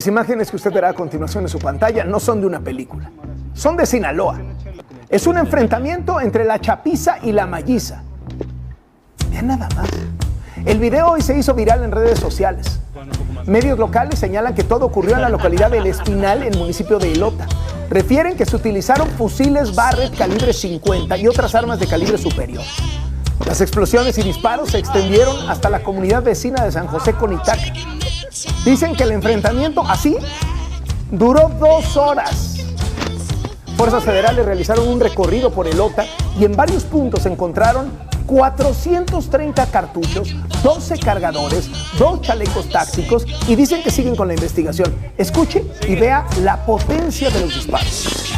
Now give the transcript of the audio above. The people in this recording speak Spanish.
Las imágenes que usted verá a continuación en su pantalla no son de una película, son de Sinaloa. Es un enfrentamiento entre la chapiza y la malliza. Vean nada más. El video hoy se hizo viral en redes sociales. Medios locales señalan que todo ocurrió en la localidad de El Espinal, en el municipio de Ilota. Refieren que se utilizaron fusiles Barrett calibre 50 y otras armas de calibre superior. Las explosiones y disparos se extendieron hasta la comunidad vecina de San José Conitaca. Dicen que el enfrentamiento así duró 2 horas. Fuerzas federales realizaron un recorrido por Ilota y en varios puntos encontraron 430 cartuchos, 12 cargadores, 2 chalecos tácticos y dicen que siguen con la investigación. Escuche y vea la potencia de los disparos.